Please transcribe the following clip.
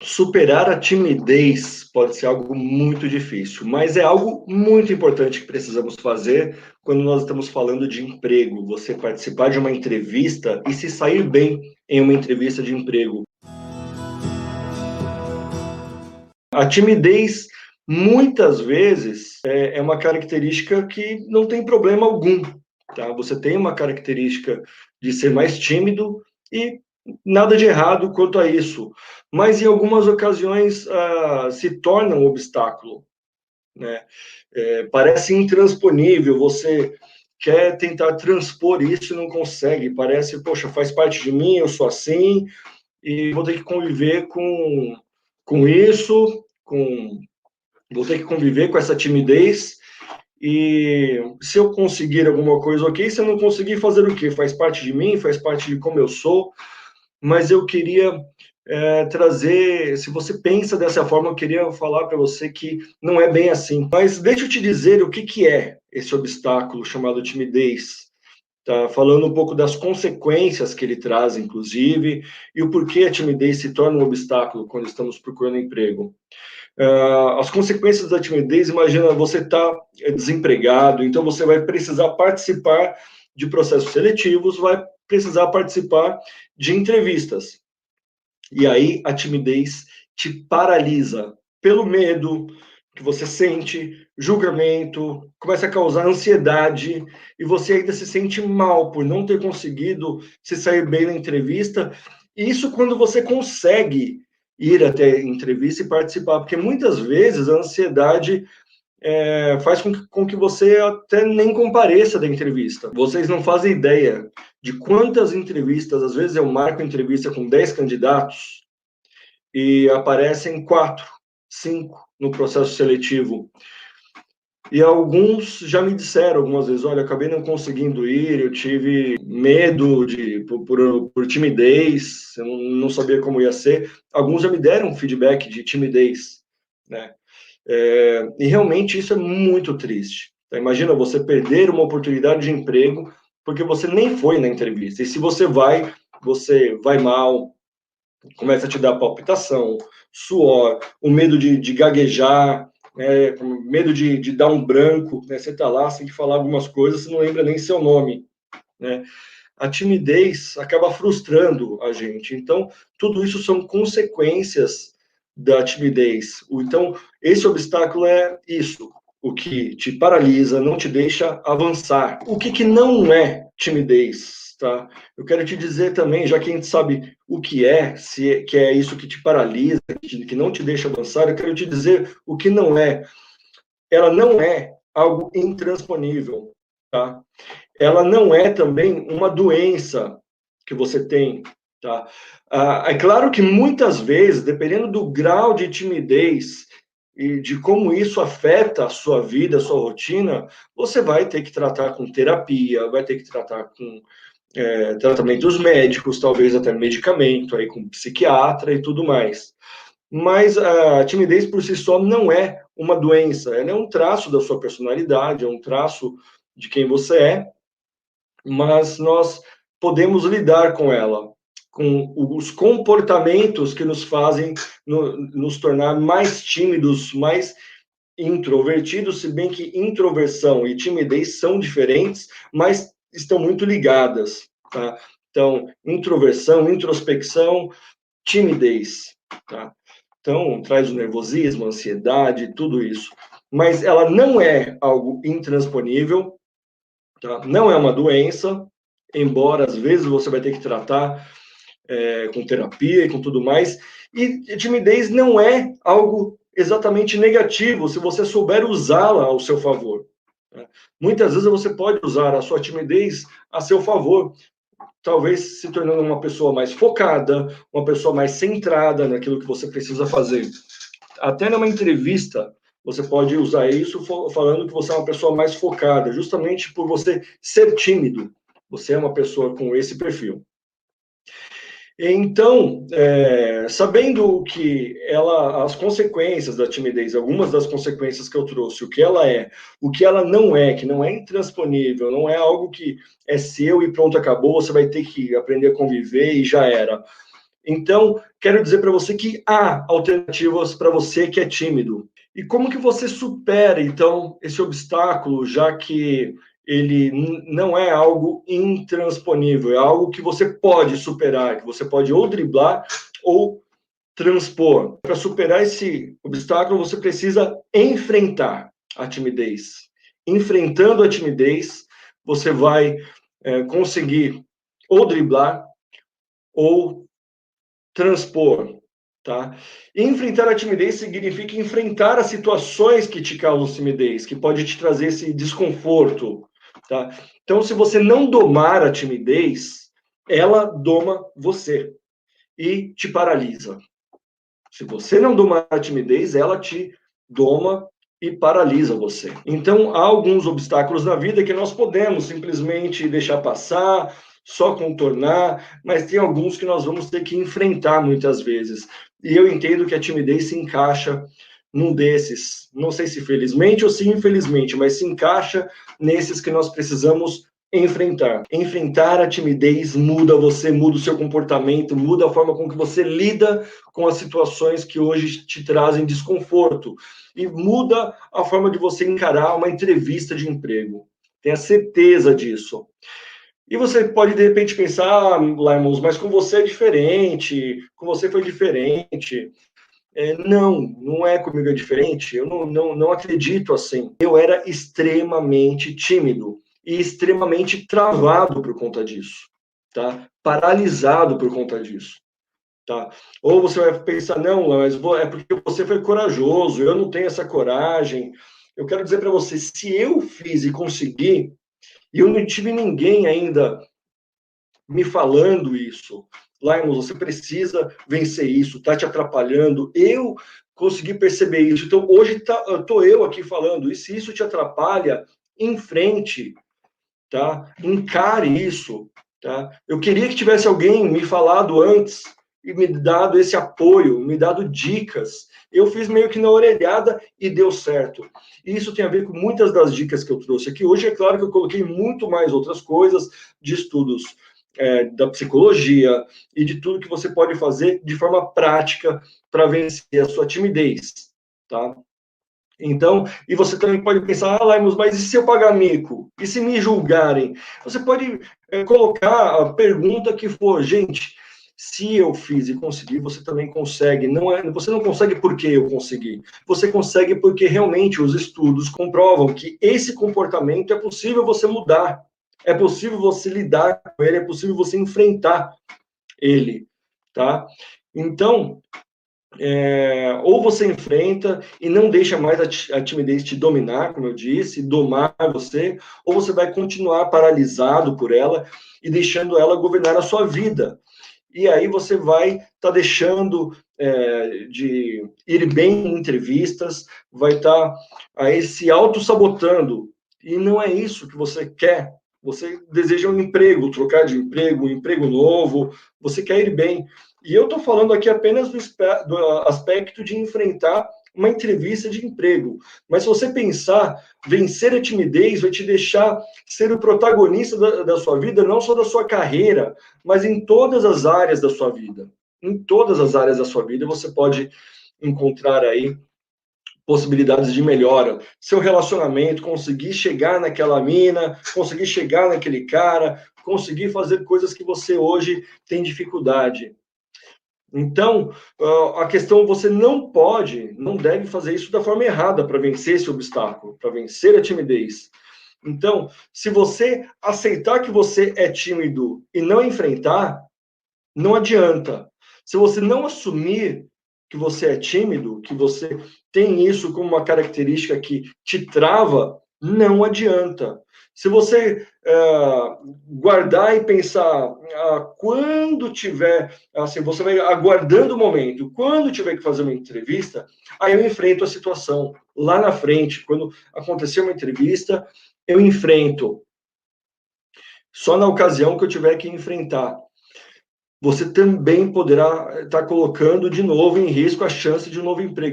Superar a timidez pode ser algo muito difícil, mas é algo muito importante que precisamos fazer quando nós estamos falando de emprego. Você participar de uma entrevista e se sair bem em uma entrevista de emprego. A timidez, muitas vezes, é uma característica que não tem problema algum, tá? Você tem uma característica de ser mais tímido e nada de errado quanto a isso, mas em algumas ocasiões se torna um obstáculo, né? Parece intransponível, você quer tentar transpor isso e não consegue, parece, poxa, faz parte de mim, eu sou assim, e vou ter que conviver com isso, vou ter que conviver com essa timidez, e se eu conseguir alguma coisa, ok, se eu não conseguir, fazer o quê? Faz parte de mim, faz parte de como eu sou, mas eu queria trazer, se você pensa dessa forma, eu queria falar para você que não é bem assim. Mas deixa eu te dizer o que, que é esse obstáculo chamado timidez. Tá? Falando um pouco das consequências que ele traz, inclusive, e o porquê a timidez se torna um obstáculo quando estamos procurando emprego. As consequências da timidez, imagina, você está desempregado, então você vai precisar participar de processos seletivos, vai precisar participar de entrevistas. E aí a timidez te paralisa pelo medo que você sente, julgamento, começa a causar ansiedade e você ainda se sente mal por não ter conseguido se sair bem na entrevista. Isso quando você consegue ir até a entrevista e participar, porque muitas vezes a ansiedade faz com que você até nem compareça da entrevista. Vocês não fazem ideia de quantas entrevistas, às vezes eu marco entrevista com 10 candidatos e aparecem 4, 5 no processo seletivo. E alguns já me disseram algumas vezes, olha, acabei não conseguindo ir, eu tive medo por timidez, eu não sabia como ia ser. Alguns já me deram feedback de timidez, né? E realmente isso é muito triste. Então, imagina você perder uma oportunidade de emprego porque você nem foi na entrevista. E se você vai mal, começa a te dar palpitação, suor, o medo de gaguejar, medo de dar um branco, né? Você está lá, você tem que falar algumas coisas, você não lembra nem seu nome, né? A timidez acaba frustrando a gente. Então, tudo isso são consequências da timidez. Então, esse obstáculo é isso, o que te paralisa, não te deixa avançar. O que não é timidez, tá? Eu quero te dizer também, já que a gente sabe o que é, que é isso que te paralisa, que não te deixa avançar, eu quero te dizer o que não é. Ela não é algo intransponível, tá? Ela não é também uma doença que você tem, tá? É claro que muitas vezes, dependendo do grau de timidez e de como isso afeta a sua vida, a sua rotina, você vai ter que tratar com terapia, vai ter que tratar com tratamentos médicos, talvez até medicamento, aí com psiquiatra e tudo mais. Mas a timidez por si só não é uma doença, ela é um traço da sua personalidade, é um traço de quem você é, mas nós podemos lidar com ela, com os comportamentos que nos fazem nos tornar mais tímidos, mais introvertidos, se bem que introversão e timidez são diferentes, mas estão muito ligadas, tá? Então, introversão, introspecção, timidez, tá? Então, traz o nervosismo, a ansiedade, tudo isso. Mas ela não é algo intransponível, tá? Não é uma doença, embora às vezes você vai ter que tratar com terapia e com tudo mais. E timidez não é algo exatamente negativo se você souber usá-la ao seu favor. Né? Muitas vezes você pode usar a sua timidez a seu favor, talvez se tornando uma pessoa mais focada, uma pessoa mais centrada naquilo que você precisa fazer. Até numa entrevista, você pode usar isso falando que você é uma pessoa mais focada, justamente por você ser tímido. Você é uma pessoa com esse perfil. Então, sabendo que as consequências da timidez, algumas das consequências que eu trouxe, o que ela é, o que ela não é, que não é intransponível, não é algo que é seu e pronto, acabou, você vai ter que aprender a conviver e já era. Então, quero dizer para você que há alternativas para você que é tímido. E como que você supera, então, esse obstáculo, já que ele não é algo intransponível, é algo que você pode superar, que você pode ou driblar ou transpor. Para superar esse obstáculo, você precisa enfrentar a timidez. Enfrentando a timidez, você vai conseguir ou driblar ou transpor, tá? Enfrentar a timidez significa enfrentar as situações que te causam timidez, que pode te trazer esse desconforto, tá? Então, se você não domar a timidez, ela doma você e te paralisa. Se você não domar a timidez, ela te doma e paralisa você. Então, há alguns obstáculos na vida que nós podemos simplesmente deixar passar, só contornar, mas tem alguns que nós vamos ter que enfrentar muitas vezes. E eu entendo que a timidez se encaixa num desses. Não sei se felizmente ou se infelizmente, mas se encaixa nesses que nós precisamos enfrentar. Enfrentar a timidez muda você, muda o seu comportamento, muda a forma com que você lida com as situações que hoje te trazem desconforto e muda a forma de você encarar uma entrevista de emprego. Tenha certeza disso. E você pode, de repente, pensar, Laimons, mas com você é diferente, com você foi diferente. Não é comigo é diferente, eu não acredito assim. Eu era extremamente tímido e extremamente travado por conta disso, tá? Paralisado por conta disso, tá? Ou você vai pensar, não, mas é porque você foi corajoso, eu não tenho essa coragem. Eu quero dizer para você, se eu fiz e consegui, e eu não tive ninguém ainda me falando isso, Laimon, você precisa vencer isso, tá te atrapalhando. Eu consegui perceber isso. Então, hoje tô eu aqui falando, e se isso te atrapalha, em frente, tá? Encare isso, tá? Eu queria que tivesse alguém me falado antes e me dado esse apoio, me dado dicas. Eu fiz meio que na orelhada e deu certo. E isso tem a ver com muitas das dicas que eu trouxe aqui. Hoje, é claro que eu coloquei muito mais outras coisas de estudos da psicologia e de tudo que você pode fazer de forma prática para vencer a sua timidez, tá? Então, e você também pode pensar, Laimos, mas e se eu pagar mico? E se me julgarem? Você pode colocar a pergunta que for, gente, se eu fiz e consegui, você também consegue. Você não consegue porque eu consegui. Você consegue porque realmente os estudos comprovam que esse comportamento é possível você mudar. É possível você lidar com ele, é possível você enfrentar ele, tá? Então, ou você enfrenta e não deixa mais a timidez te dominar, como eu disse, domar você, ou você vai continuar paralisado por ela e deixando ela governar a sua vida. E aí você vai deixando de ir bem em entrevistas, vai aí se auto-sabotando. E não é isso que você quer. Você deseja um emprego, trocar de emprego, um emprego novo, você quer ir bem. E eu estou falando aqui apenas do aspecto de enfrentar uma entrevista de emprego. Mas se você pensar, vencer a timidez vai te deixar ser o protagonista da sua vida, não só da sua carreira, mas em todas as áreas da sua vida. Em todas as áreas da sua vida você pode encontrar aí possibilidades de melhora. Seu relacionamento, conseguir chegar naquela mina, conseguir chegar naquele cara, conseguir fazer coisas que você hoje tem dificuldade. Então, a questão, você não pode, não deve fazer isso da forma errada para vencer esse obstáculo, para vencer a timidez. Então, se você aceitar que você é tímido e não enfrentar, não adianta. Se você não assumir que você é tímido, que você tem isso como uma característica que te trava, não adianta. Se você guardar e pensar, quando tiver, assim, você vai aguardando o momento, quando tiver que fazer uma entrevista, aí eu enfrento a situação. Lá na frente, quando acontecer uma entrevista, eu enfrento. Só na ocasião que eu tiver que enfrentar. Você também poderá estar colocando de novo em risco a chance de um novo emprego.